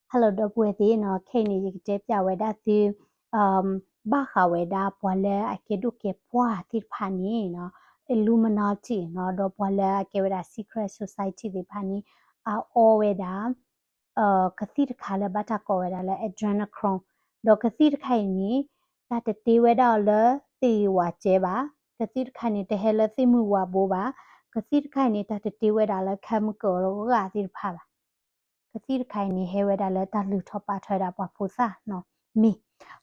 hello do puede no kene yikte pya weda ti ba kha weda pwale akedu ke pwa ti phani no illuminati no do pwale ke weda secret society de phani a o weda kathi khala bata ko weda la adrenochrome do kathi khai ni ta te weda la ti wa che ba kathi khai ni te hela ti mu wa bo ba kathi khai ni ta te weda la chemical ro ga ti pha baကတိခိုင်နေဟဲဝဲတာလဲတလူထပါထွဲတာပေါ့ဖိုစာနော်မီ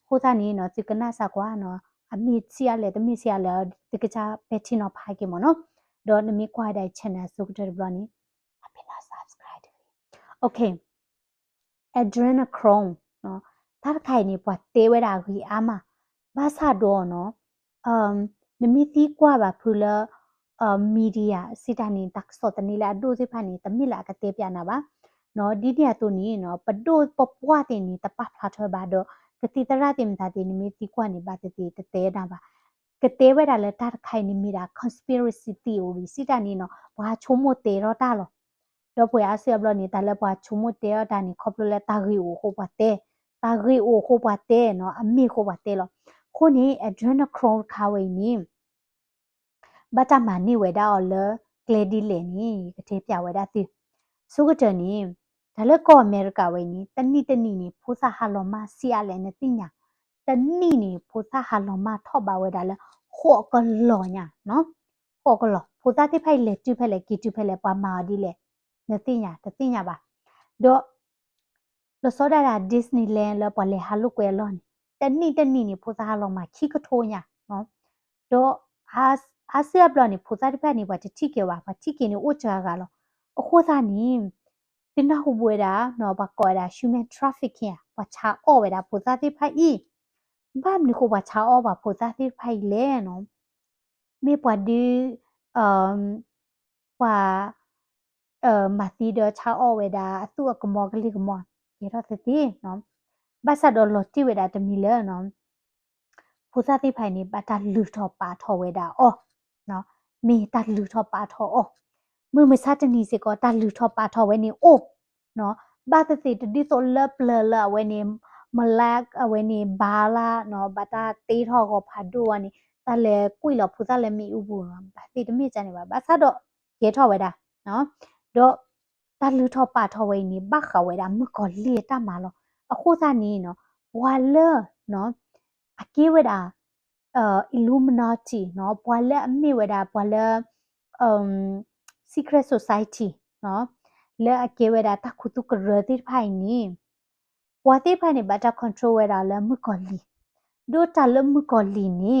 ဖိုစာနေနော်ဒီကနာဆာကွာနော်အမီစီရလဲတမီစီရလဲဒီကချာပက်ချီနော်ဖိုင်ကေမနော်ဒေါ်နမီကွာတဲ့ channel ဆိုကြတယ်ဘလနီအပိနာ subscribe okay adrenochrome နော်တာခိုင်နေပွားတေးဝဲတာကြီးအာမဘာသာတော့နော်နမီတီကွာပါဖူလာမီဒီယာစီတနီတက်ဆော့တနီလာဒိုစီဖာနီတမီလာကတေးပြနာပါနော်ဒီတရတူနီနော်ပဒိုပပွားတင်နီတပဖလာထွဲပါတော့ကတိတရတင်တာတင်နီမီတီကွာနေပါတေးတဲတာပါကတဲဝဲတာလဲတာခိုင်နေမိတာ conspiracy theory စီတနီနော်ဘာချုံမတေတော့တာလောတော့ပွေအဆေဘလနေတာလဲပွားချုံမတေတော့တာနီခေါပလလဲတာရီအိုဟိုပါတဲတာရီအိုဟိုပါတဲနော်အမီဟိုပါတဲလောခုနေ adrenochrome ခါဝေနီဘတ်တမနီဝဲတာအော်လကလေဒီလေနီကတိပြဝဲတာတိစုကတနီဒါလည်းကောအမေရိကဝိနေတနိနေဖိုးစာဟာလောမစီရလဲနေတိညာတနိနေဖိုးစာဟာလောမထော့ပါဝဲဒါလဲခေါ်ကလောညာနော်ခေါ်ကလောဖိုးစာတိဖိုက်လေတူဖက်လေကီတူဖက်လေပါမာဒီလေနေတိညာတတိညာပါတော့လစောဒါဒီဇနီလန်လောပလေဟာလုကွဲလောတနိနေဖိုးစာဟာလောမခီကထိုးညာနော်တော့အာဆီယဘလနေဖိုးစာတိဖက်နေပါတိကေပါတိကေနေအိုချာကလောအခုစာနီတင်နာဟိုဘွေတာနော်ဘကောတာ human trafficking ဘာချာအော်ဝဲတာပိုစားတိဖိုက်ဤဘာမနီကိုဘာချာအော်ဘာပိုစားတိဖိုက်လဲနော်မေပွားဒီပွာမာတီဒချာအော်ဝဲတာအသူကမောကလေးကမောရေတော့တိနော်ဘာသာတော့လော်တိဝဲတာတမီလဲနော်ပိုစားတိဖိုက်နေဘာတာလူထော်ပါထော်ဝဲတာအော်နော်မေတာလူထော်ပါထော်အော်มือไม่ซาจะนีสิก็ตาลือทอปาทอไว้นี่โอ้เนาะบาตสิตดิโซเลเปลละไว้นี่มะแลกไว้นี่บาลาเนาะบาตาตีทอก็พาดูอันนี้ตาเลกุยหลอผู้ตาเลมีอุบุเนาะบาติตมีจันนี่บาซาดอเกทอไว้ดาเนาะดอตาลือทอปาทอไว้นี่บักเขาไว้ดามือก่อนเลตามาลอအခုစားနေเนาะဘွာလเนาะအကေဝဲတာilluminati เนาะဘွာလအမေဝဲတာဘွာလsecret society နော်လဲအကေဝဲတာတခုတုကရတိဖိုင်နီဝါတိဖိုင်နေဘတာ control ဝဲတာလဲမကောလီဒိုတာလဲမကောလီနီ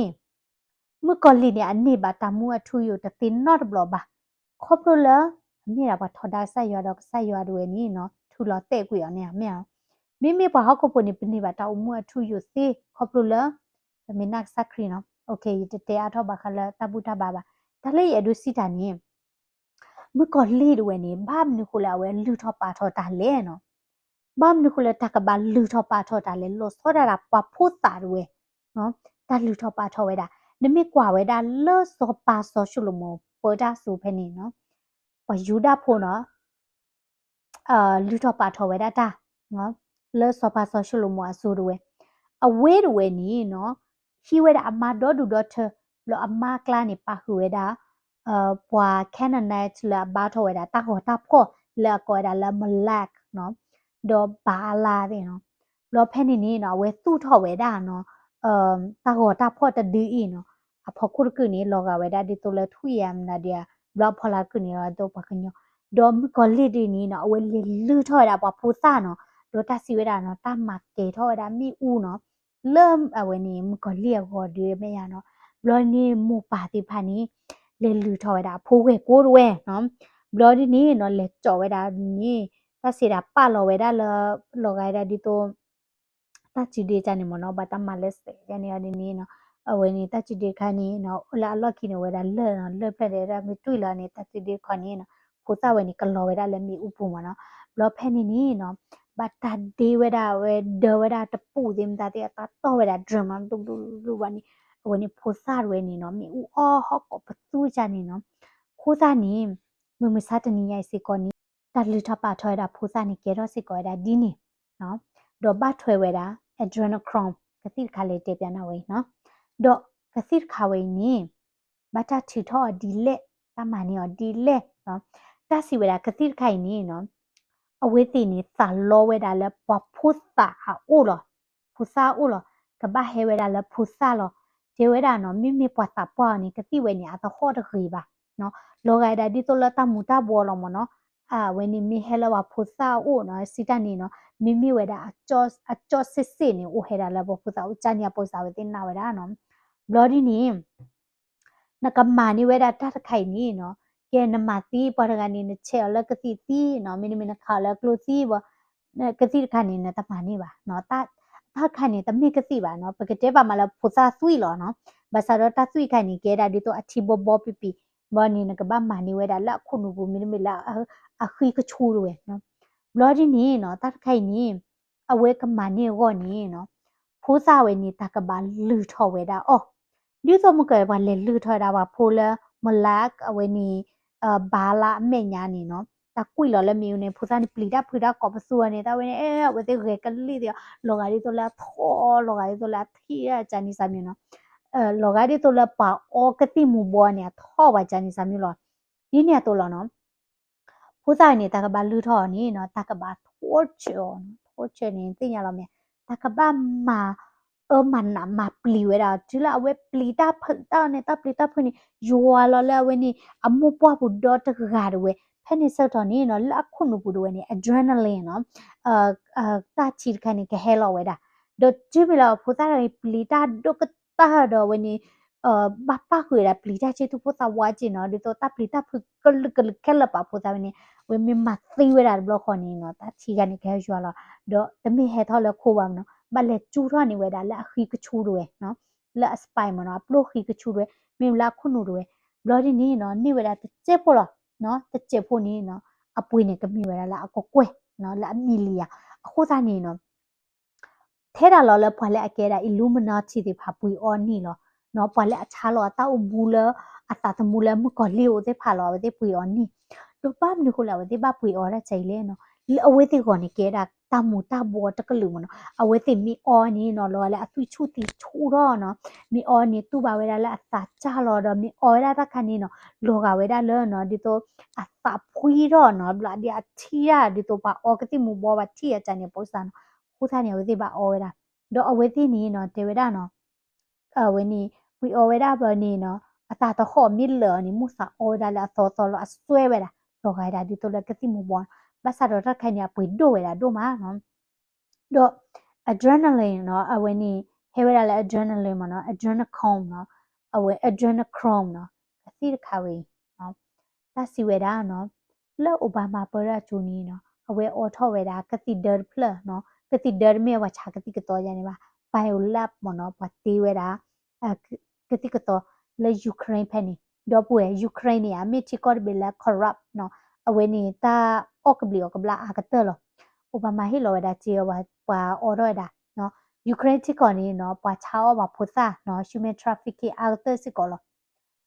မကောလီနေအနေဘတာမူအထူယတတင် not ဘလဘာခေါပရလအမေရာဘထော်ဒါဆက်ရတော့ဆက်ရတွေနီနော်ထူလတဲ့ကွေရနေမြမိမိဘဟောက်ကိုပနိပနိဘတာအမူအထူယစေခေါပရလမင်းနက်စခရီနော်โอเคတဲအထောဘခလတပုတဘာဘာဒါလေးရဒုစီတာနီเมื่อก่อนลีดเวนี่บ้ามนี่คุละเวลือทอปาทอตาเลเนาะบ้ามนี่คุละตากะบาลือทอปาทอตาเลโลโซดาราปะพูตาเวเนาะตาลือทอปาทอเวดานี่มีกว่าเวดาเลอโซปาโซชุลโมเปดาสูเพนี่เนาะปะยูดาโพเนาะลือทอปาทอเวดาตาเนาะเลอโซปาโซชุลโมอสูดเวอเวดเวนี่เนาะฮีเวดาอามาดอดูดอเธอโลอามาคลานี่ปะหือเวดาပွာแค่นั้นแหละละบาทไว้ดาตาหัวตาพ่อละก็ดาละมแลกเนาะดอบาลาเนาะแล้วแผ่นนี้เนาะเวตู้ทอไว้ดาเนาะตาหัวตาพ่อตะดีอีเนาะอะพอคุกึนี่ลอกาไว้ดาดิโตละทุยามนาเดียบลอพอลากึนี่ดอปะกะญอดอมก็ลิดีนี่เนาะเวลือทอดาปะพูซ่าเนาะดอตาสิเวดาเนาะตามาเกทอดามีอูเนาะเริ่มเวนี่มก็เรียกว่าดีแม่ยาเนาะบลอนี่หมู่ปาติพานี้လေလူထော်ဝဲတာဖိုးဝဲကိုရဝဲနော်ဘလော်ဒီနီနော်လေကြော်ဝဲတာနီတစီတာပလော်ဝဲတာလော်ဂိုင်တာဒီတိုတချီဒီချာနေမနော်ဘာတမလက်စရနေရဒီနီနော်အဝဲနီတချီဒီခါနီနော်လာလော့ခီနေဝဲတာလဲနော်လဲဖက်တယ်ဒါမီတွေ့လာနေတချီဒီခါနီနော်ဖိုးစဝဲနီကလော်ဝဲတာလဲမီဥပူမနော်ဘလော်ဖဲနီနီနော်ဘာတဒီဝဲတာဝဲဒဝဲတာတပူသင်းတာတဲ့တာတော့ဝဲတာဒရမန်တူတူဝါနီวันนี้โพสต์ด้วยนี่เนาะมีอูอ้อฮอกก็ประตูจานี่เนาะโพสต์นี่มือซาตนี่ใหญ่สิก่อนนี้ตัดลือทปาถอยดาโพสต์นี่เกรอสิก่อดาดีนี่ နော်တော့ဘတ်ထွဲဝဲတာ adrenochrome ကတိခါလေးတေပြန်နာဝေနော်တော့ကတိခါဝေနီဘတ်တာထီထောဒီလက်တမနီော်ဒီလက်နော်တစီဝဲတာကတိခိုင်နီနော်အဝေးတီနီစာလောဝဲတာလဲပဖုစာအိုလောဖုစာအိုလောကဘာဟဲဝဲတာလဲဖုစာလောဒီဝဲတာနော်မိမိပွားတာပွားနီကတိဝဲနီအတခေါ်တခေပါနော်လောဂိုင်တာဒီတိုလတမူတာဘောလောမနော်ဝဲနီမီဟဲလောဝဖုစာအိုနော်စီတနီနော်မိမိဝဲတာအကျော်စစ်စစ်နီအိုဟဲတာလဲပဖုစာအိုချာညာပိုစာဝဲတင်နာဝဲတာနော်ဘလော်ဒီနီနကမာနီဝဲတာတတ်ခိုင်နီနော်ကဲနမတိပရဂနီနချေလကတိတီနော်မိနမိနခါလကလိုစီဘကတိခါနီနတမနီပါနော်တခါနီတမိကတိပါနော်ပကတဲ့ပါမလာဖုစာဆွီလောနော်ဘာသာတော့တဆွီခိုင်နီကဲတာဒီတော့အချီဘောပီပီဘောနီနကဘာမာနီဝဲတာလက်ခုနဘူးမိနမိလာအခီကချူလွယ်နော်ဘလော်ဒီနီနော်တခိုင်နီအဝဲကမာနီရောနီနော်ဖိုးစာဝဲနီတကဘာလူထော်ဝဲတာအော်ဒီတော့မကဲဘာလေလူထော်တာပါဖိုးလာမလက်အဝဲနီဘာလာအမေညာနီနော်တကွီလော်လည်းမြူနေဖူစာနီပလီတာဖူတာကောပဆူနေတာဝဲနေဝဲတဲ့ရေကလီဒီလောဂါရီတိုလာထောလောဂါရီတိုလာသီရချာနီစာမြနော်လောဂါရီတိုလာပါအောကတိမူဘောနေထောပါချာနီစာမြလောဒီနေတိုလောနော်ဖူစာနီတကဘာလူထောနီနော်တကဘာထိုးချေနေသိရလောမြတကဘာမာมันนะมาปลีเวลาจิละเวปลีตาพึ่งตาเนี่ยตาปลีตาพึ่งนี่ยัวลอแล้วเวนี่อมุปวบุดอตกกาดเวเพนี่เซตอนนี้เนาะละคุนุบุดเวนี่อะดรีนาลีนเนาะตาชีคันนี่กะเฮลอเวดาดอจิบิลาพุตาปลีตาดกตาดอเวนี่บัปปะคุยละปลีตาจิตุพุตาวาจิเนาะดิโตตาปลีตาพึ่งกลกลแคลปะพุตาเวนี่เวมีมาตีเวดาบล็อกคอนี่เนาะตาชีคันนี่กะยัวลอดอตะมีเฮทอละโความเนาะบัลเลจูรอนี่เวดาละขีกชูด้วยเนาะละสไปมเนาะปลุขีกชูด้วยมิมละคุนูด้วยบลอดีนี่เนาะนี่เวดาตะเจ็บพอลเนาะตะเจ็บพอนี่เนาะอปุยเนี่ยก็มีเวดาละอก็กวยเนาะละมีเลียအခုစားနေเนาะထဲတာလောလဲဖွာလဲအကဲတာ illuminati တွေဖာပွေအော်နီလောเนาะဖွာလဲအခြားလောအတောက်ဘူးလအတာတမူလဲမကောလီအိုတဲ့ဖာလောဝတဲ့ပွေအော်နီတို့ပါမနခုလာဝတဲ့ဘပွေအော်တဲ့ချိန်လဲเนาะအဝဲတိကောနေကဲတာတမူတဘောတကလူမနော်အဝဲတိမီအော်နီနော်လောလဲအသွချူတီချူတော့နော်မီအော်နီသူ့ဘာဝဲတာလဲအစာချလောတော့မီအော်ရတာခဏနီနော်လောကဝဲတာလဲနော်ဒီတော့အစာဖွီတော့နော်ဘလာဒီအချီရဒီတော့ပါအော်ကတိမူဘောပါချီရချန်နေပိုစန်ခုသားနေဝဲတိပါအော်ရတာတော့အဝဲတိနီနော်တေဝဲတာနော်ဝဲနီဝီအော်ဝဲတာဘောနီနော်အတာတော့ခေါ်မီလောနီမူစာအော်ဒါလာသောသောအဆွဲဝဲတာလောကရဒီတော့လဲကတိမူဘောဘာသာတော့ခိုင်ရပွေဒိုဝဲတာဒိုမာနော်တော့ adrenaline เนาะအဝဲနေဟဲဝဲတာလဲ adrenaline မနော် adrenochrome เนาะအဝဲ adrenochrome เนาะအစီတခါဝေးเนาะတစီဝဲတာเนาะလောအိုဘာမာပရချူနီเนาะအဝဲအော်ထော်ဝဲတာကတိဒယ်ဖလเนาะကတိဒယ်မြေဝချာကတိကတော့ရနေပါ biolab မနော်ပတိဝဲတာကတိကတော့လဲယူကရိန်းဖက်နေတော့ပွေယူကရိန်းနေအမေချီကော့ဘီလာ corrupt เนาะအဝဲနေတာအော့ကဘလီအော့ကဘလာအာကတဲလောအိုဘာမာဟီလောဝဲတာချီယောပါအော်တော့တာเนาะယူကရိန်းချီကောနေเนาะပွာချာအောပါဖုစာเนาะ human trafficking အာကတဲစစ်ကောလော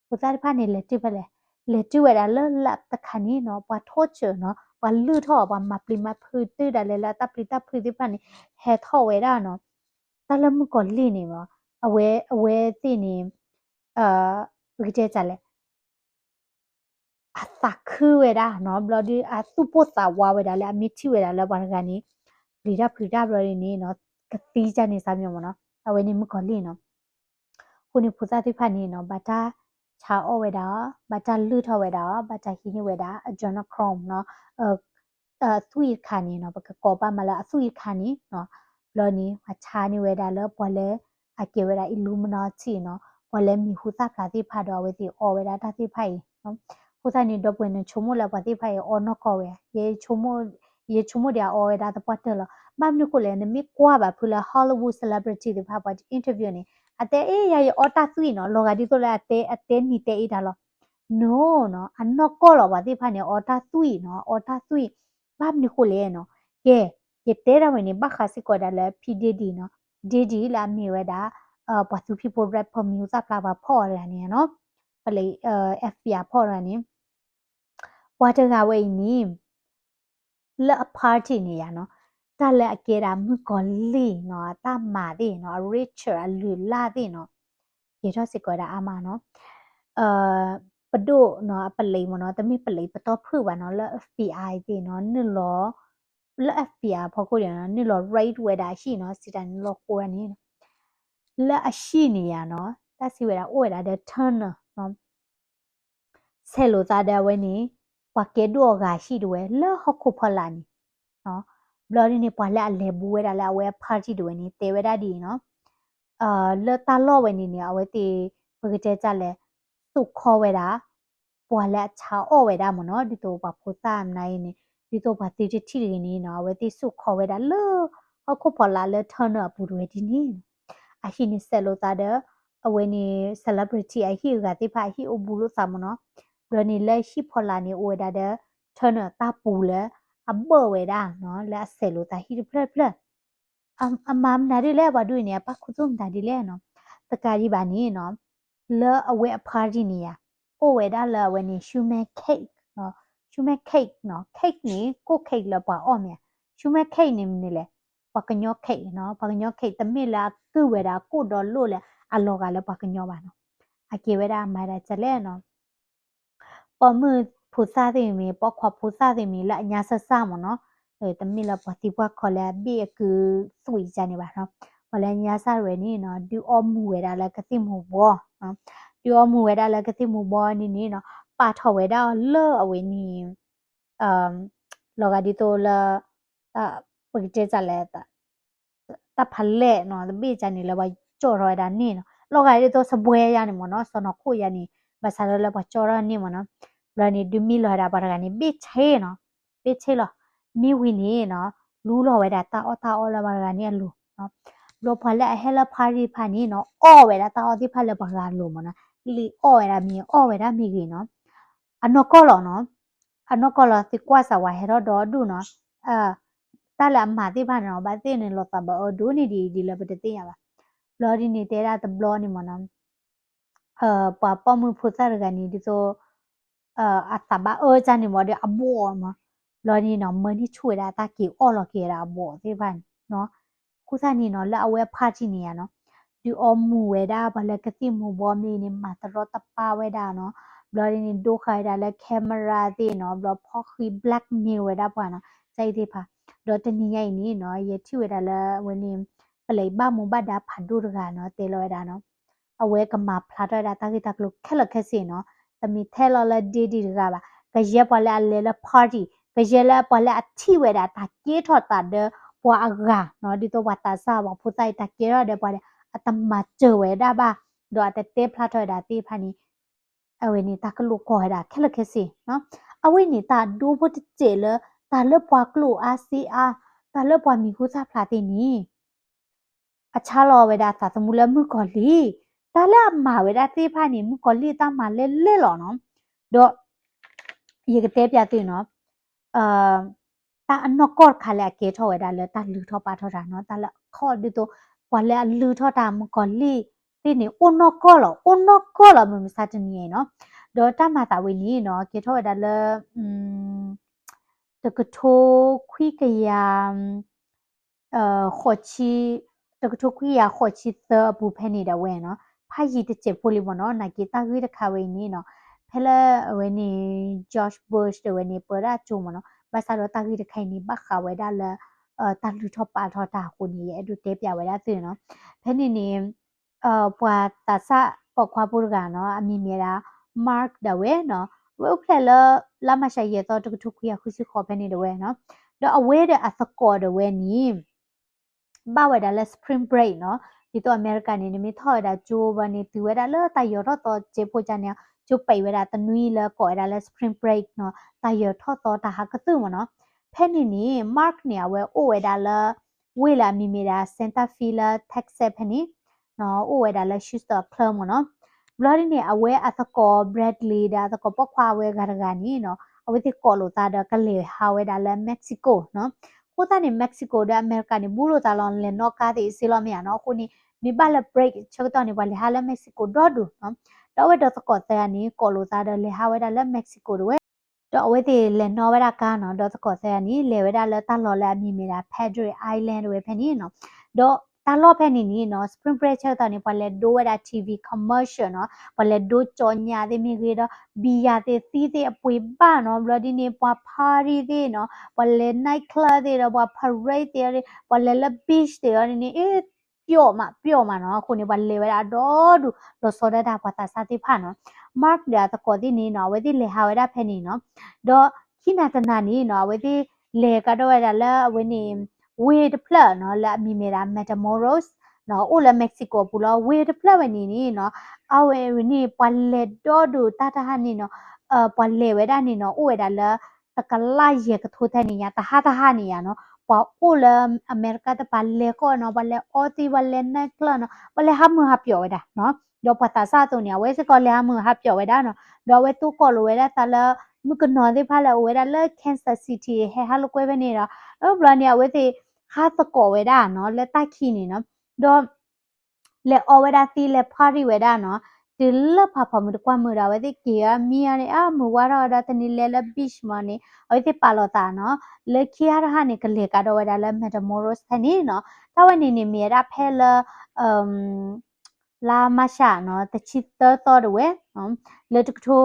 ဖုစာဖာနေလေတိဖလေလေတိဝဲတာလလပ်တခါနေเนาะပွာထောချေเนาะပွာလူထောပွာမပလီမဖူတူတာလေလာတပလီတဖူဒီဖာနေဟဲထောဝဲတာเนาะတလမှုကောလိနေပါအဝဲတိနေဝိကျဲကြလဲအသခုဝဲတာနော်ဘလဒီအသူပို့တာဝါဝဲတာလဲအမီတီဝဲတာလဲဘာကနေပလီတာဘလဒီနေနော်ကတိချနေစားမြော်မနော်အဝဲနေမကောလီနော်ခုနေဖူစာတိဖာနေနော်ဘာတာချာအောဝဲတာဘာတာလူထောဝဲတာဘာတာဟီနေဝဲတာအဂျွန်နခရုံနော်သွီခါနေနော်ဘကကောပါမလားအသွီခါနေနော်ဘလနီအချာနေဝဲတာလဲပေါ်လဲအကေဝဲတာ illuminati နော်ပေါ်လဲမီဟူစာဖလာတိဖာတော့ဝဲတိအော်ဝဲတာတတိဖိုင်နော်ဟိုဆိုင်နေတော့ပွင့်နေချုံမလာပါတိဖိုင်အော်နော်ကောဝဲရေချုံမတဲ့အော်ဝဲတာတပတ်တယ်လားမမ်နုကိုလည်းနမီကွာပါဖူလာ Hollywood celebrity တွေဖာပါ interview နေအတဲအေးရရအော်တာသွီနော်လောကဒီဆိုလဲအတဲနီတဲအေးတာလော no နော်အနော်ကောလောပါတိဖိုင်နေအော်တာသွီနော်အော်တာသွီမမ်နုကိုလည်းနော်ကဲရတဲရမနေဘခါစီကောဒါလဲ PDD နော် DD လာမီဝဲတာပတ်သူ people rapper music ဖလာပါဖော်ရနေနော်ပလေFBI ဖော်ရနေဝါတကဝိနီလအပါတီနေရနော် ta lệ kia ra mới có lì nó ta mà đi nó richer lử la đi nó kia cho sẽ gọi là ama nó bắt đầu nó bắt lấy mà nóแต่ไม่bắt lấy bắt đầuพูดว่าnó là FBI đi nóนึกล้อแล้ว FBI พอกูเดี๋ยวนั้นนึกล้อ right เวลาชีเนาะสิแต่นึกล้อกูอันนี้แล้วอาชีพเนี่ยเนาะแต่สิเวลาโอ้ยได้ turner เนาะเซลล์ตาเดวันนี้ปากเกดูกาชีด้วยแล้วเขาคุพลานี่เนาะบลอนี่ปาละเลบูเวดาละเวพาร์ตี้ด้วยนี่เตเวดาดีเนาะแล้วตาล้อวันนี้เนี่ยเอาไว้ตีเพื่อจะจัดเลยสุขคอเวดาปาละชาโอเวดามเนาะดิโตปาพูดามนายนี่ดิโตปาตีจิที่นี่เนาะเอาไว้ตีสุขคอเวดาแล้วเขาคุพลาแล้วเทอร์เนอร์ปูด้วยที่นี่อาชีนี่เซลล์ตาเดเอาไว้นี่เซเลบริตี้ไอฮิวกับที่พาฮิวบูรุสามเนาะบรนี่เลยชิพอลานี่โอดาเดเทอร์เนอร์ตาปูเลยอับเบอร์เวดาเนาะและเซลูตาฮิดเพลเพลมามนาดิเล่บาดูเนี่ยปักคุซุมตาดิเล่เนาะตะการีบานี่เนาะเลอเวพาร์ตี้เนี่ยโอเวดาเลวันนี้ชูเมเค้กเนาะชูเมเค้กเนาะเค้กนี่กูเค้กละปะอ้อมเนี่ยชูเมเค้กนี่แหละปักญอเค้กเนาะปักญอเค้กแต่ไม่ละกูเวดากูดอลโลเลยอะโลกาละปักญอบาเนาะอาเกเวดามาได้จะเล่เนาะปอมือผู้ซาติมีปอขอบผู้ซาติมีละญาซะซามเนาะแต่มีละปฏิบัติขอแล้วเบียคือสวยจังนี่บ่าเนาะพอแล้วญาซาเรนี่เนาะดูออมูเวดาละกะติหมู่บ่เนาะดูออมูเวดาละกะติหมู่บ่นี่เนาะปาทอเวดาเลอเอาไว้นี่ลอกาดิโตละปกติจะแลตะพันแลเนาะเบียจังนี่ละว่าจ่อรอยดานนี่เนาะลอกาดิโตสบวยยานี่หมอเนาะสนอคุยานี่ภาษาละว่าจ่อรอนี่หมอเนาะบรนี่ดูมีลอยดาบารกานี่เบียเชเนาะเบียเชลอมีวินี่เนาะรู้ลอเวดาตาอละบารกานี่รู้เนาะโลพอละเฮละพารีพานี่เนาะอ้อเวดาตาที่พาละบารการู้หมอเนาะลีอ้อเวดามีกีเนาะอันนอก็ลอเนาะอันนอก็ลอสิกว่าสวะเฮรอดอดูเนาะตาละมาที่บ้านเนาะบาติเนี่ยลอตาบดูนี่ดีละเปตติยาบาบลอดีนี่เตระตะบลอนี่หมอเนาะปอมือพุทธรกันนี่ดิโซอัตบะจันนี่หมอเดอบัวมาลอนี่เนาะเมื่อนี่ช่วยได้ตากีอ้อลอเกราบัวที่บ้านเนาะคุซานี่เนาะแล้วเอาไว้พาที่นี่เนาะดูอมูเวดาบาลกติมูบอมีนี่มาตรอตปาเวดาเนาะบลอนี่ดูใครได้แล้วแคมราตีเนาะบลอพอคือแบล็กเมลเวดาป่ะเนาะใจดีป่ะดอตนี่ใหญ่นี่เนาะเยที่เวดาแล้ววันนี้ปเลยบ้ามูบ้าดาผันดูรกันเนาะเตลอยดาเนาะเอาไว้กับมาพลาดได้ตากิตากลุกแค่ละแค่สิเนาะแต่มีเทลละดีๆกันบ่ะก็เยอะพอแล้วเลยละพาร์ตี้ก็เยอะแล้วพอแล้วที่เวลาตาเกทอดตาเด้อพออากาเนาะดิตัววัตตาซาบอกผู้ใจตาเกรอเด้อพอแล้วอัตมาเจอเวดาบ่ะโดยแต่เตพลาดได้ตีพานี้เอาไว้นี่ตากลุกก็ได้แค่ละแค่สิเนาะเอาไว้นี่ตาดูบ่ติเจเลยตาเลิกพอกลุอาซีอาตาเลิกพอมีคู่ซาพลาตินี้อาชาลอเวดาสาสมุลมือก่อนลีตาละมาเวดาตีพานี่มือก่อนลีตามาเล่หรอเนาะโดยีกเตปยาตีเนาะตาอันนอกอดคาเลเกทอเวดาเลยตาลือทอปาทอดาเนาะตาละข้อดิโตกว่าแล้วลือทอตามมือก่อนลีตีนี่โอนอกอหรอมันมีซาตนี่เนาะโดตามาตาวินี่เนาะเกทอเวดาเลยตะกโทคุยกยามขอชีตะกทุกขี้ยาขอชีเตอบูเพนีดาเวเนาะพายีตเจ็บโพลิบเนาะนากีตาวิตคาเวนี่เนาะเพลเวนี่จอร์จบุชเวนี่เปิดราจูมเนาะบาซาโรตาวิตไคนี่บักคาเวดาละตาลุทอปาทอตาคนนี้ดูเทปยาเวดาตื่นเนาะเพนี่นี่ปวาตาซาปอกควาปุรกาเนาะมีเมรามาร์คดาเวเนาะเวเพลละมาชัยเยตอตะกทุกขี้ยาคุซิคอเพนี่ดาเวเนาะเดอเวเดอัสกอดาเวนี่บ้าเวดาเลสปริงเบรกเนาะที่ตัวอเมริกันนี่มีทอดาจูวันนี้ตัวเวดาเลตายอรอต่อเจ็บปวดจันเนี่ยจูไปเวดาตนุยแล้วก็เวดาเลสปริงเบรกเนาะตายอทอต่อตาหักกระตุ้มเนาะเพนนี่มาร์กเนี่ยเวโอเวดาเลเวลามีเมดาเซนตาฟิลเท็กซัสเพนนี่เนาะโอเวดาเลชูสเตอร์เพลมเนาะบลอนี่เนี่ยเอาไว้อัตโกเบรดลีดาอัตโกปอกควาเวการกานี่เนาะเอาไว้ที่โคโลตาดากันเลยฮาเวดาเลเม็กซิโกเนาะကိုသားနေမက္ကဆီကိုဒါအမေရိကန်နေဘူးလို့တာလောင်လဲနော်ကားတဲ့ဆီလောမရနော်ခုနေမိဘလက် break ချက်တော့နေပါလေဟာလဲမက္ကဆီကိုတော့ဒူနော်တော့ဝဲတော့ကော့တဲ့နေကောလိုသားတယ်လေဟာဝဲဒါလဲမက္ကဆီကိုတော့ တော့အဝဲတေလဲနော်ဝဲတာကားနော်တော့စကောဆဲနီလဲဝဲတာလဲတာလော်လဲအမီမီတာ Padre Island ဝဲဖဲနီနော်တော့တာလော့ဖဲနီနီနော် Spring Break ချက်တာနေပလဲဒိုဝဲတာ TV commercial နော်ပလဲဒိုကြောညာသေးမီကေတော့ဘီယာသေးသီးသေးအပွေပါနော်ဘလဒီနေပွား party သေးနော်ပလဲ night club သေးတော့ပွား parade သေးပလဲလဲ beach သေးတော့နေအေးပြော့မှာနော်ခုနေပလဲဝဲတာတော့ဒူတော့စောဒတာပွားတာစားသေးဖာနော် mark ဒါတကောဒီနေနော်ဝဲဒီလေဟာဝဲတာဖဲနေနော်တော့ခိနာတနာနီနော်ဝဲဒီလေကတော့ရလာဝဲနေဝေးတဖလက်နော်လာမီမီရာ metamoros နော်အိုလာမက္ဆီကိုပူလောဝေးတဖလက်ဝဲနေနီနော်အဝဲဝနေပလက်တော့ဒူတာတာဟာနေနော်ပလက်ဝဲတာနေနော်အိုဝဲတာလာတကလာရေကထိုးတဲ့နေရတဟာတဟာနေရနော်ပွာအိုလာအမေရိကတပလက်ကိုနော်ပလက်အော်တီပလက်နက်ကလနော်ပလက်ဟာမဟာပြောဝဲတာနော်တော့ပတာစားတုန်ရဝဲစကောလဲဟာမဟာပြောဝဲတာနော်တော့ဝဲတူကောလိုဝဲတာတလာမကနော်ဒီဖာလာဝဲတာလဲကန်ဆတ်စီတီဟဲဟာလကွဲပဲနေတာဘလနီယဝဲတီဟာတကောဝဲတာနော်လဲတိုက်ခီနေနော်တော့လဲအော်ဝဲတာတီလဲပါရီဝဲတာနော်ဒီလဖဖမှုတကွာမှုတာဝဲတီကီယာမီယာနေအမူဝါရတာတနီလဲလဲဘစ်မနေဝဲတီပါလောတာနော်လဲခီယာရဟာနေကလေကတော့ဝဲတာလဲမက်တမိုရိုစ်ခနီနော်တဝဲနေနေမီရာဖဲလလာမရှာနော်တချစ်တော်တော့ဝဲနော်လေတကထို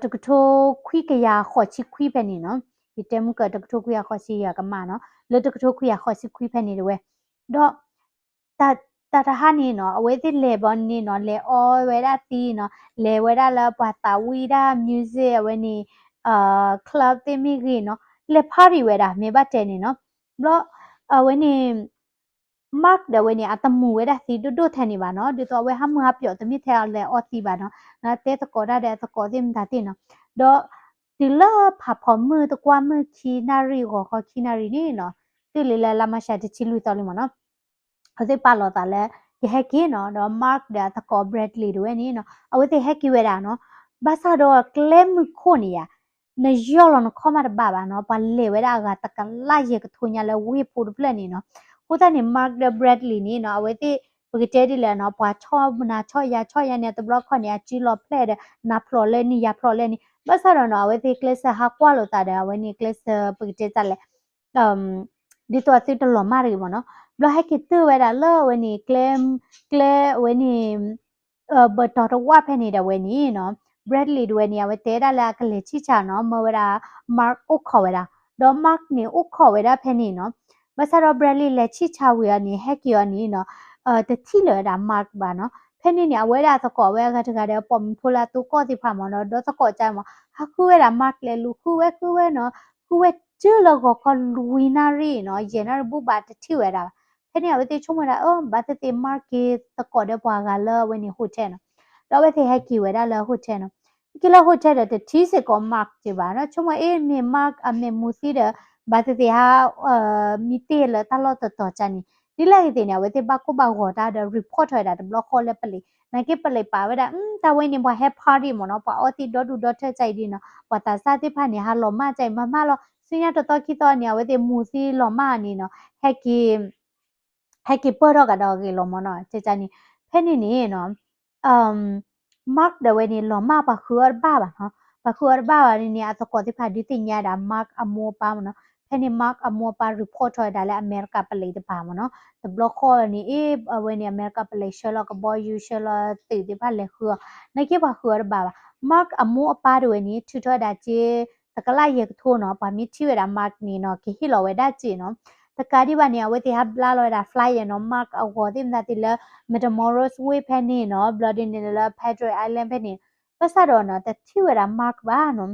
တကထိုခွိကရခေါ်ချီခွိပဲနေနော်ဒီတဲမှုကတကထိုခွိရခေါ်ချီရကမနော်လေတကထိုခွိရခေါ်ချီခွိပဲနေတယ်ဝဲတော့တတဟာနေနော်အဝဲတိလေဘောနေနော်လေအော်ဝဲတာတီနော်လေဝဲတာလာပွားတာဝီတာမြူဇစ်ဝဲနေကလပ်တိမီဂီနော်လေဖာရီဝဲတာမေဘတ်တဲနေနော်ဘလောဝဲနေ mark 的为你啊，当木为的是都听你吧喏，就作为他们还表的米条来奥地吧喏，那这个国家的这个的么的喏，都ဒီလဖဖမှုတကွာမှုခီနာရီကိုခခီနာရီနေနော်ဒီလေလာမရှာတချီလူတော်လီမနော်အစိပါလောတာလဲဒီဟက်ကီနော်တော့ mark ဒါတကော bradley တို့နေနော်အဝတိဟက်ကီဝဲတာနော်ဘာသာတော့ claim ခိုနေရနယောလနခမတ်ဘာဘာနော်ပလေဝဲတာကတကလာရေကထုညာလဲဝေးဖို့ပလက်နေနော်ဟိုတနေ mark the bradley နေနော်အဝတိပကတဲ့ဒီလဲနော်ပွားချောမနာချောရနဲ့တဘလခွန်ရချီလောဖလက်နာဖလောလဲနီရဖလောလဲနီဘာသာတော့အဝတိကလစ်ဟာကွာလို့တာတယ်အဝနေကလစ်ပကတဲ့တက်လဲဒီတော့စစ်တလောမာရီမနော်ဘလဟက်ကတူဝဲတာလောဝနေ claim ဝနေဘတော်ဝါဖဲနေတဲ့ဝနေနော် Bradley တို့နေရာဝတဲတာလာကလေးချီချာနော်မဝရာ Mark ဥခေါ်ဝရာတော့ Mark နေဥခေါ်ဝရာဖဲနေနော်မဆရာ Bradley လက်ချီချာဝရနေ hack ရနေနော်တတိလရာ Mark ပါနော်ဖဲနေနေဝဲတာသကောဝဲကတကတဲ့ပုံဖိုလာတူကောတိဖာမနော်တော့သကောကြမှာဟာခုဝဲတာ Mark လေလူခုဝဲနော်ခုဝဲကျလောကခလူဝီနာရီနော်ယေနာဘူဘာတတိဝဲတာဖဲနေဝဲတေချုံဝဲတာအော်ဘာတေ Mark သကောတဲ့ပွားကလာဝဲနေဟုတ်တဲ့နော်တော့ဝဲတေ hack ဝဲတာလာဟုတ်တဲ့နော်ကလဟုတ်တဲ့တတိစကော Mark ကြပါနော်ချုံဝဲအေးမေ Mark အမေမူစီတဲ့ဘာတေဟာမီတေလတလောတော်ချန်နီဒီလိုက်တဲ့နေဝဲတေဘကုဘဟောတာတဲ့ report ထွက်တာ block ခေါ်လက်ပလီနိုင်ကပလိပါဝဲတာတဝဲနေဘဟက်ပါတီမနော်ပါအော်တီဒဒူဒထကြိုက်ဒီနော်ပတာစာတိဖာနေဟာလောမကြိုက်မမလောစင်းရတော်ခိတော်နေဝဲတေမူစီလောမနီနော်ဟက်ကီပေါ်တော့ကတော့ကေလောမနော်ချေချာနီဖဲနေနေနော်mark 的为你老妈把盒儿爸爸哈，把盒儿爸爸你啊，这个地方的定下的 mark 阿莫巴嘛喏，เพนี่ mark 阿莫巴 report 出来ได้แล้วอเมริกาไปเลย的ป่า嘛เนาะแต่ block ข้อนี้วันนี้อเมริกาไปเลยเชื่อแล้วก็บอยยูเชื่อแล้วติดที่พันเลยคือในเกี่ยวกับ盒儿爸爸 mark อามัวป้าด้วยนี้ชุดได้เจแต่ก็ไล่เยอะทั่วเนาะป่ามีที่เวลา mark นี่เนาะคิดที่เราไว้ได้จีเนาะแต่การที่วันนี้เอาไว้ที่ฮับลาลอยได้ fly เนาะ mark เอาหัวที่มันได้แล้ว Metamoros way เพนี่เนาะ blood in the Padre Island เพนี่ภาษาเราเนาะแต่ที่เวลา mark บ้าเนาะ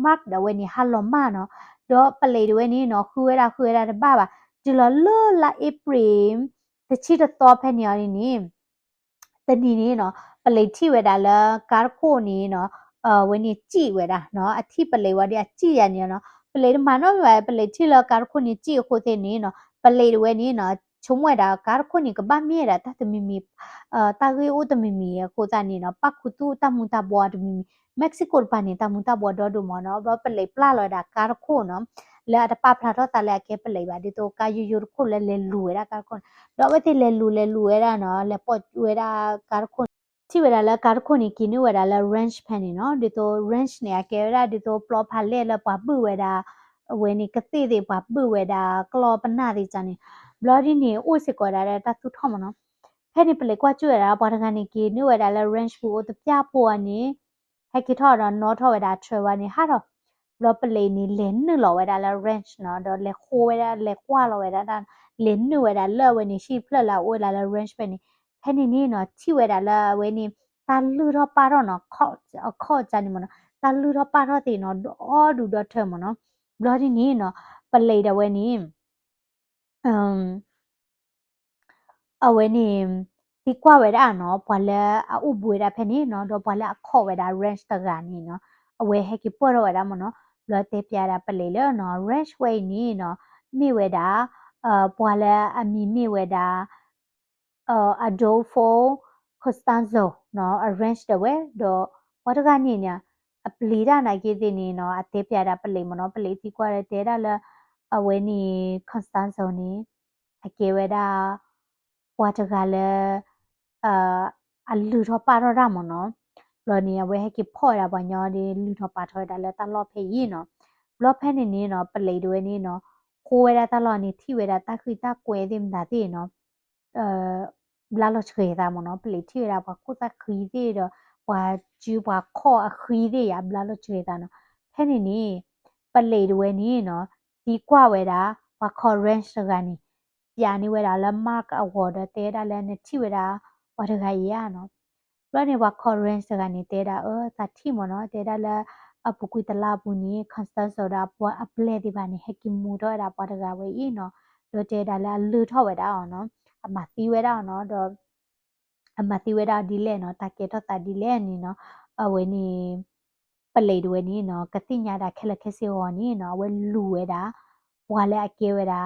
mark เดี๋ยววันนี้ฮัลโหลมาเนาะတော့ပလေတွေနေနော်ခွေးရတဲ့ဘာပါဒီလလာဧပြီတချီတော့ဖက်နေရနေတနီနေနော်ပလေထိဝဲတာလာကားခိုနေနော်ဝင်းနေကြည့်ဝဲတာနော်အထိပလေဝါတဲ့ကြည့်ရနေနော်ပလေမနော်ဝဲပလေထိလကားခိုနေကြည့်ခိုတဲ့နေနော်ပလေတွေနေနော်ချုံဝဲတာကားခိုနေကဘာမြေတာတမီမီတာဂေအိုတမီမီခိုတာနေနော်ပခုတူတမှုတာဘွားတမီမီမက္ကဆီကိုပန်နေတာမူတာဘော်ဒေါ်ဒူမနော်ဘပလေပလာလော်ဒါကာခိုနော်လဲအတပဖလာတော့တလဲကဲပလေပါဒီတော့ကာယူယူခုလဲလူရတာကာခွန်တော့ဝတိလဲလူရတာနော်လဲပေါ့ဝဲတာကာခွန် ที่เวลาละการคนนี้กินเวลาละ range แผ่นนี่เนาะดิตัว range เนี่ยแกเวลาดิตัวปลอพันเล่ละปะบื้อเวลาเวนี่กติดิปะบื้อเวลากลอปนาดิจันนี่บลอดีนี่อู้สิกอดาละตัตุทอมเนาะแค่นี้เปเลยกว่าจุ๋ยละปอทางนี้กินเวลาละ range ผู้ตบยาปัวนี่ให้คิดทอดเนาะทอเวลาเทรวานี่ฮะเนาะบลอเปเลยนี่เลนนึงหรอเวลาละ range เนาะดอเลโคเวลาเลกว่าเราเวลาดันเลนนึงเวลาเลเวนี่ชีพละละเวลาละ range ไปนี่แค่นี้เนาะที่เวลาละเวนี่ตาลือรอปาร์เนาะข้อจันนี่มันเนาะตาลือรอปาร์ตีเนาะอ๋อดูดอเธอมันเนาะบลอดีนี่เนาะปเลยดาเวนี่เอาเวนี่ที่กว่าเวลาเนาะพอแล้วอุบเวลาเพนี่เนาะดอพอแล้วข้อเวลา range ตะการนี่เนาะเอาเวให้กี่ปวดเวลามันเนาะบลอเตปยาดาปเลยแล้วเนาะ range เวนี่เนาะมีเวลาพอแล้วมีเวลาAdolfo Costanzo เนาะ arrange တဲ့ဝဲတော့ဝတ်တကနေညာအပလီဒါနိုင်ကေတင်နေเนาะအသေးပြတာပလိမနော်ပလိစီကွာတဲ့တဲဒါလအဝဲနေ Costanzo နေအကေဝဲဒါဝတ်တကလည်းအလူတော့ပါတော့ရမနော်လောနေဝဲဟကေဖော့ရပါညောဒီလူတော့ပါထော်ဒါလည်းတလော့ဖေးရီနော်ဘလော့ဖဲနေနေနော်ပလိတွေနေနော်ကိုဝဲဒါတလော့နေထိဝဲဒါတခိတကွဲတင်ဒါတိနော်ဘလာလို့ချေတာမနော်ပလီထီရာဘာကုတခီဒီတော့ဘာဂျူဘာခေါ်အခီဒီရဘလာလို့ချေတာနော်ဖဲနေနေပလေတွေနေနော်ဒီကွာဝဲတာဘာခေါ် range ကနေပြာနေဝဲတာလမတ်အဝေါ်ဒတဲတာလည်းနေထီဝဲတာဘာတခါရနော်ဘလာနေဘာခေါ် range ကနေတဲတာသတိမနော်တဲတာလည်းအပကွေတလာဘူးနီခန်စတန်ဆိုတာပွားအပလက်ဒီပါနေဟက်ကီမူတော့တာဘာတခါဝဲဤနော်တော့တဲတာလည်းလူထောက်ဝဲတာအောင်နော်အမတီဝဲတာနော်တော့အမတီဝဲတာဒီလဲနော်တကေတော့တာဒီလဲနီနော်အဝဲနီပလေတွေနီနော်ကတိညာတာခက်လက်ခက်စီဝနီနော်ဝဲလူဝဲတာဘွာလဲအကေဝဲတာ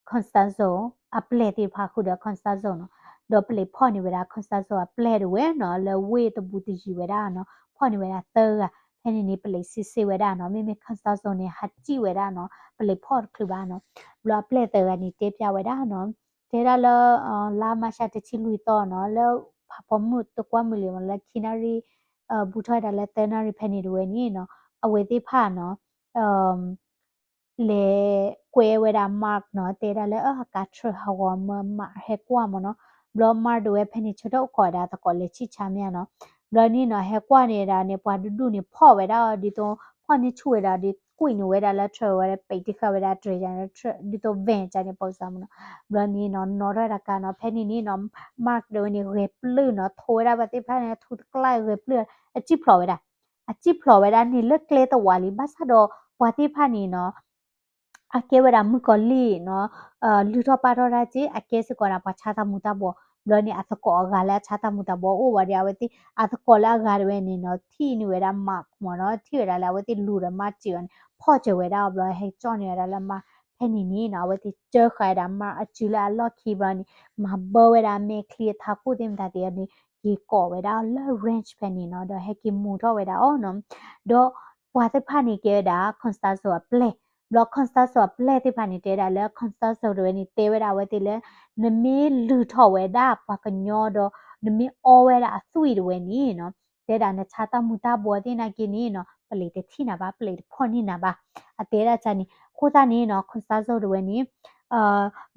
Constanzo အပလက်တီဖာခုဒ Constanzo နော်တော့ပလေဖော့နေဝဲတာ Constanzo အပလက်တွေနော်လဲဝေးတပူတီကြီးဝဲတာနော်ဖော့နေဝဲတာသဲကဖဲနေနေပလေစစ်စစ်ဝဲတာနော်မိမိ Constanzo နေဟာကြည့်ဝဲတာနော်ပလေဖော့ခလပါနော်ဘလပလက်တဲကနေတေးပြဝဲတာနော်တဲရလလာမရှာတချီလူတော့နော်လဲဖမှုတကွမလီမလဲခိနာရီဘူထွားတယ်လဲတဲနာရီဖဲနေတွေနီနော်အဝေသေးဖာနော်လေကွဲဝဲတာမတ်နော်တဲရလဲကတ်ထရဟဝမမဟဲကွာမနော်ဘလမာတွေဖဲနေချတော့ခေါ်တာတကောလေချီချာမြနော်ဘလနီနော်ဟဲကွာနေတာနေပွားဒူဒူနေဖော့ဝဲတာဒီတော့ဖော့နေချွေတာဒီကွိနဝဲတာလဲထရဝဲပိတ်တိခဝဲတာထရကြတယ်ဒီတော့ဗန်ကြနေပေါ့စမ်းမနော်ဘလနီနော်နော်ရတာကနော်ဖဲနေနေနော်မတ်တွေနေရေပလူနော်ထိုးရပါတိဖဲနေထူကလိုက်ရေပလူအချိဖလော်ဝဲတာအချိဖလော်ဝဲတာနေလက်ကလေးတော့ဝါလီဘတ်ဆာတော့ဘွာတိဖာနေနော်အကေဝရမကလီနော်လူတော့ပါတော့ရာကြီးအကေစကောရာပချာတာမူတာဘောဘလနီအသကောဂါလာချာတာမူတာဘောအိုဝရဝတိအသကောလာဂါရဝဲနေနော်ထီနဝဲရာမတ်မော်နော်ထီဝဲရာလာဝတိလူရမချီဝန်ဖော့ချဝဲရာဘလဟဲချောနေရလာမဖဲနေနေနော်ဝတိကျခါရာမအချူလာလော့ခီဘနီမဘဝဲရာမေခလီထာကုတင်တာတဲ့နေဒီကောဝဲရာလာ range ဖဲနေနော်တော့ဟဲကီမူတော့ဝဲရာအော်နော်တော့ဝါသဖာနေကဲတာ constant ဆိုပလေblock constant ဆိုပလက်တိဖာနေတဲတာလဲ constant ဆိုတော့နေတဲဝဲတာဝဲတိလဲနမေလူထော်ဝဲတာပကညောတော့နမေအောဝဲတာအသွေးဝဲနီနော်တဲတာနဲ့ချာတမူတာဘောတိနာကိနီနော်ပလေတတိနာပါပလေဖော်နီနာပါအတဲတာချာနီခိုးတာနီနော် constant ဆိုတော့ဝဲနီ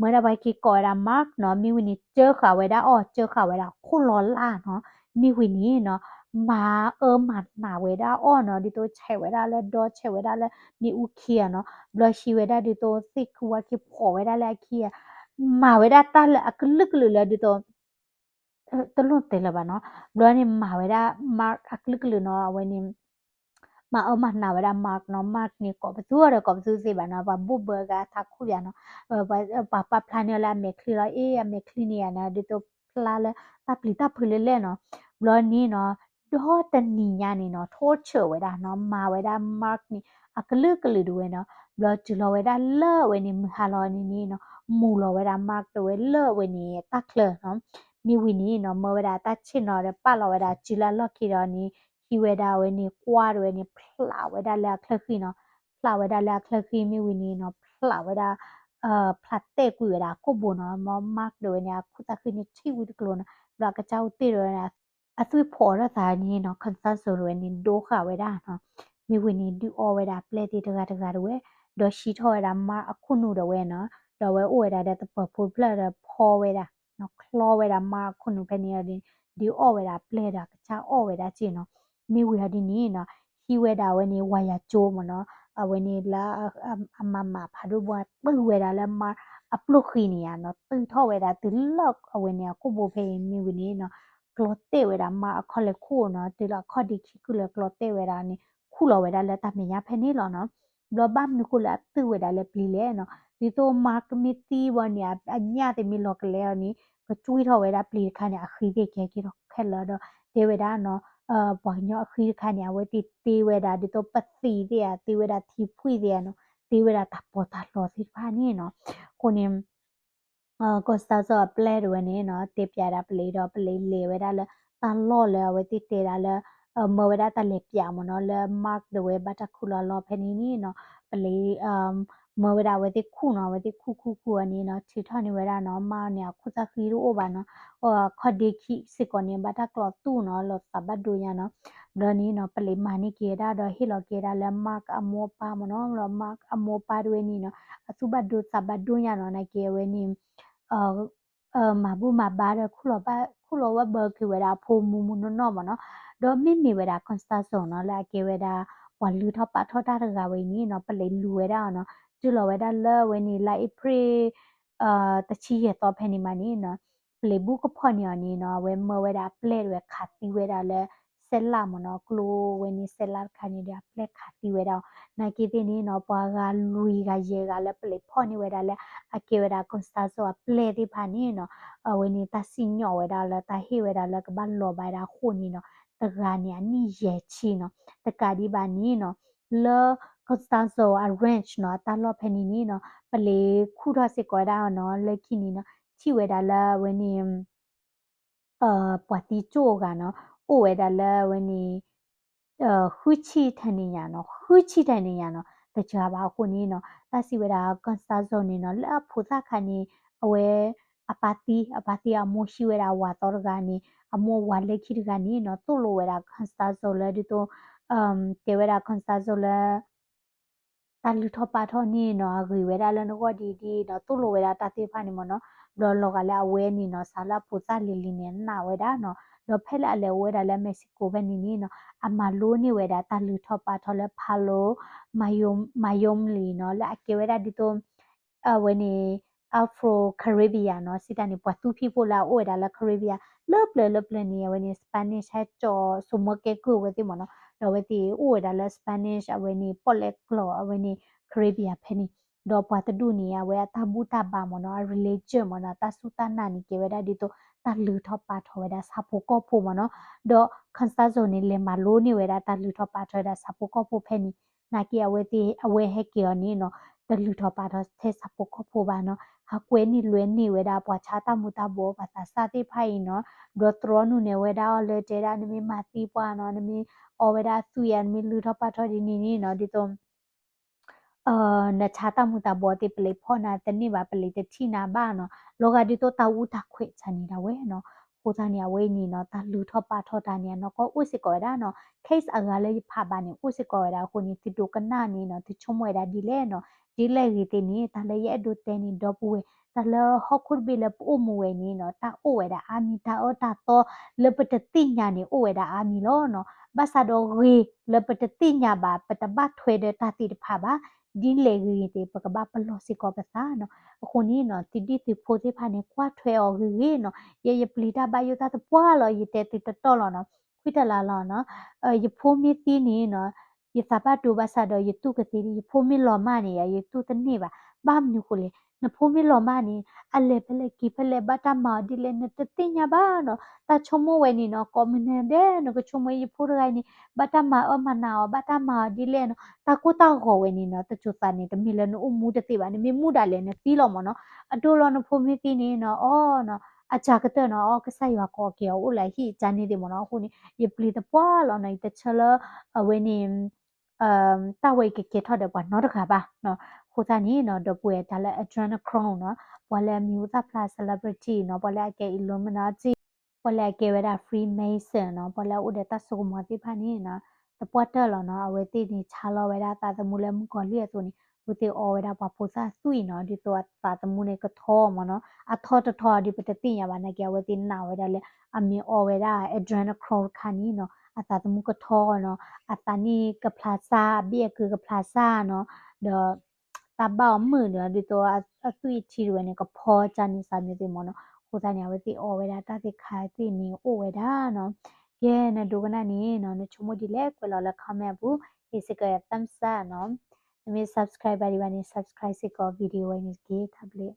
မရဘိုက်ကီကောရာမတ်နော်မီဝီနီကျခဝဲတာအော်ကျခဝဲတာခိုးလောလာနော်မီဝီနီနော်မာမတ်နာဝဲတာအော်နော်ဒီတော့ချဲဝဲတာလဲတော့ချဲဝဲတာလဲမီဦးခီရနော်ဘလရှိဝဲတာဒီတော့စိတ်ခွာကိပေါ်ဝဲတာလဲခီရမာဝဲတာတလအကလကလလဲဒီတော့တလုံးတဲလပါနော်ဘလနေမာဝဲတာမာအကလကလနော်ဝဲနေมาเอามาหนาเวลามาร์กเนาะมาร์กนี่ก็ไปตัวเด้อก็ไปซื้อสิบานะว่าบุบเบอร์กะทักคู่ยาเนาะปะพลาเนี่ยละเมคลีละเมคลีเนี่ยนะดิโตพลาละตาปลิตาพลเลเนาะบลอนี่เนาะดอตนีญานี่เนาะโทษเฉเวดาเนาะมาเวดามาร์กนี่อะกลึกลึดูเนาะบลอจุลเวดาเลเวนี่มหาลอนี่เนาะมูลเวดามาร์กตัวเลเวนี่ตักเลเนาะมีวินี่เนาะเมื่อเวดาตัดชินเนาะปะลเวดาจิลาลอคิรอนี่ီဝဲဒါဝဲနေကွာဝဲနေဖလာဝဲဒါလာခလခီနော်ဖလာဝဲဒါလာခလခီမီဝီနေနော်ဖလာဝဲဒါဖလာတဲ့ကွေဝဲဒါကိုဘနော်မမတ်ဒဝဲနေခုတခိနေချီဝီတကလောနော်ဘလာကချောက်တေရနာ အသွေးဖော်ရတာနီနော်ခန်းဆာဆိုလွယ်နီဒိုခဝဲတာနော်မိဝနီဒီအော်ဝဲတာပလက်တီတကတကဝဲဒေါ်ရှိထော်ရတာမအခုနုတော့ဝဲနော်တော့ဝဲအိုဝဲတာတဲ့ပပူပလက်ဖော်ဝဲတာနော်ခလောဝဲတာမအခုနုဖဲနေဒီအော်ဝဲတာပလက်တာကချာအော်ဝဲတာကြည့်နော်မိဝဲဒီနီနော်ဟီဝဲတာဝဲနေဝါယာကျိုးမနော်အဝဲနေလာအမမဖာဒိုဘွားပူဝဲတာလဲမအပလုခီနီယာနော်တူထော်ဝဲတာတူလောက်အဝဲနေကိုဘိုဖေးမိဝနေနော်ကလောတေဝဲတာမအခလေခုနော်တီလာခဒီခိကုလကလောတေဝဲတာနေခုလောဝဲတာလဲတမညာဖဲနေလောနော်ဘလဘမ်နခုလာတူဝဲတာလဲပလီလဲနော်ဒီတော့မာကမီတီဝနီအညာတေမီလောကလဲနီကကျွေးထော်ဝဲတာပလီခါနေအခီကေကေကေတော့ခဲလာတော့တေဝဲတာနော်ပွားညောအခီခါနေဝဲတီတေဝဲတာဒီတော့ပတ်စီတဲ့တေဝဲတာသီဖွေတဲ့နော်တေဝဲတာတပေါ်တာလောစီဖာနေနော်ကိုနေကိုစတာဆိုပလဲရဝနေနော်တေပြတာပလေတော့ပလေလေဝဲတာလဲတာလော့လဲဝဲတိတေတာလဲမဝဲတာတလေပြမနော်လဲ mark ဒဝဲဘတ်တခုလောလောဖဲနေနီနော်ပလေမဝဲတာဝဲတိခုနော်ဝဲတိခုအနေနော်ချီထနေဝဲတာနော်မနေခုတခီရူအိုပါနော်ခဒိခိစကောနေဘတ်တကလောတူနော်လောစဘတ်ဒူရနော်ဒနီနော်ပလေမာနီကေတာတော့ဟီလောကေတာလဲ mark အမောပါမနော်လော mark အမောပါဒဝဲနီနော်အစုဘတ်ဒူစဘတ်ဒူရနော်နကေဝဲနီမာဘူးမာဘာရခုလောဝဘကဝဲတာဖိုမူမူနော်မနော်ဒေါ်မိမိဝဲတာကွန်စတာဆောနော်လာကေဝဲတာဝလူထပထောတာရကဝဲနီနော်ပလေလူဝဲတာနော်ကျလောဝဲတာလဲဝဲနီလိုက်ပရီတချီရတော့ဖဲနေမနီနော်ပလေဘူးကဖော်နီနီနော်ဝဲမဝဲတာပလက်ဝဲခါတီဝဲတာလဲဆဲလာမနော်ကလိုဝဲနီဆဲလာခါနီဒါပလက်ခါတီဝဲတာနာကီတင်နီနော်ပွားကလူကရေကလဲပလေဖော်နီဝဲတာလဲအကေဝဲတာကွန်စတာဆောပလက်ဒီဖာနီနော်ဝဲနေတာစီညောဝဲတာလဲတာဟေဝဲတာလဲကဘာလောဘိုင်တာခုနီနော်တကနီအနီရဲချီနော်တကဒီဘာနီနော်လောကွန်စတာဆော arrange နော်တာလောဖဲနီနီနော်ပလေခုတော့စစ်ကွာတာနော်လက်ခိနီနော်ချီဝဲတာလဲဝဲနီပွားတီချိုကနော်အိုဝဲတာလဲဝဲနီခူချီထနေရနော်ခူချီထနေရနော်တကြပါခုနီနော်တစီဝဲတာကွန်စတာဆောနီနော်လက်ဖူသခါနီအဝဲအပါတီအမိုရှိဝဲတာဝါတော်ကနေအမောဝါလက်ခိကနေနော်တူလိုဝဲတာကွန်စတာဆောလဲဒီတော့တေဝဲတာကွန်စတာဆောလဲတာလူထပါထောနီနော်ဂီဝဲတာလဲနော်ဒီနော်တူလိုဝဲတာတာတိဖာနီမနော်လောကလည်းအဝဲနီနော်ဆာလာပူစာလီလီနေနာဝဲတာနော်တော့ဖဲလာလဲဝဲတာလဲမက္ကဆီကိုပဲနီနီနော်အမလိုနေဝဲတာတာလူထပါထောလဲဖာလိုမာယုံလီနော်လဲအကေဝဲတာဒီတော့ဝဲနေအဖရိုကာရစ်ဘီယာနော်စီတန်နေပွားသူဖီဖိုလာဝဲတာလဲကာရစ်ဘီယာlớp le ni wé ni spanish ha cho sumo ke ku wé ti mo no do wé ti o wé da le spanish wé ni polek klo wé ni caribbean phe ni do pa ta du ni ya wé ta bu ta ba mo no religion mo no ta su ta na ni ke wé da di to ta lu tho pa tho wé da sa pho ko pho mo no do khansa zo ni le ma lo ni wé da ta lu tho pa tho da sa pho ko pho phe ni na ki ya wé ti wé he ki yo ni no ta lu tho pa tho the sa pho ko pho ba no ha kwe ni lwe ni wé da pwa cha ta mu ta bo ba ta sa ti phai no ဒထရနုနေဝဒါလေတေရာနမီမာတီပွားနော်နမီအဝဒါသူယန်မီလူထပါထောဒီနီနီနော်ဒီတော့နချာတမှုတာဘောတိပလေဖောနာတနိဘာပလေတတိနာဘာနော်လောကဒီတော့တာဝူတာခွေချာနေတာဝဲနော်ကိုသားနေဝဲနီနော်တာလူထပါထောတာနေနော်ကိုဥစစ်ကောဒါနော် case အကလေးဖပါနေဥစစ်ကောဒါကိုနီတီတိုကနာနီနော်တီချုံဝဲဒါဒီလေနော်ဒီလေရီတီနီတာလေရဲ့ဒုတဲနီဒေါ်ပူဝဲတာလဟခုဘီလပူမဝဲနီနော်တာအိုဝဲဒါအာမီတာအောတာတော့လပတတိညာနီအိုဝဲဒါအာမီလောနော်ဘာသာတော့ရီလပတတိညာဘာပတဘထွေတဲ့တာတီတဖပါဒီလေရီတေပကဘာပလောစီကောပစာနော်အခုနီနော်တီဒီတီဖိုတိဖာနေကွာထွေအော်ရီနော်ye plita ba yo ta pwa lo ye te ti to lo no kwita la lo no ye pho mi ti ni no ye sa pa to ba sa do ye tu ka ti ye pho mi lo ma ni ya ye tu ta ni ba ba mi ko le na pho mi lo ma ni a le pele ki pele ba ta ma di le ne te ti nya ba no ta chomo we ni no ko mi ne de no ko chomo ye pho ra ni ba ta ma o ma na o ba ta ma di le no ta ko ta go we ni no ta chu sa ni te mi le no u mu te ti ba ni mi mu da le ne ti lo mo no a do lo no pho mi ti ni no o no အကြကတဲ့နော်ကဆိုင်ရကောကေဦးလိုက်ဟိဂျန်နေတယ်မနော်ခုနေယပလီတပွားလောနိုင်တချလအဝင်းနေတဝိတ်ကေထော်တယ်ပွားနော်တခါပါနော်ခုသားနေနော်တပွေဒါလည်း adrenochrome နော်ဘွာလည်း music plus celebrity နော်ဘွာလည်းကေ illuminati ပေါ်လာကေဝဒါ free mason နော်ပေါ်လာဥဒတာဆုမတိဖာနီနော်တပွတ်တယ်လောနော်အဝဲတိနေချာလောဝဲဒါတာတမှုလဲမကောလီရတူနီဝတိအော်ဝဲဒါပပိုစာဆွီနော်ဒီတော့တာတမှုနေကထောမနော်အထောတထောဒီပတတိရပါနေကဝဲတိနာဝဲဒါလဲအမီအော်ဝဲဒါ adrenochrome ခါနီနော်အတာတမှုကထောနော်အတာနီကပလာစာဘီယကူကပလာစာနော်ဒေါ်တဘောက်มือနော်ဒီတော့အဆွီချီဝဲနေကဖောချာနေစာမြေတိမနော်ကိုသားညာဝဲတိအော်ဝဲဒါတာတိခါတိနေအိုဝဲဒါနော်ကဲနဒိုကနာနေနော်နချုံမဒီလဲကွယ်လော်လခမဲ့ဘူးဒီစကရတမ်ဆာနော်နမေ subscriber ဒီဝနေ subscribe စကောဗီဒီယိုဝနေကေထပ်လေ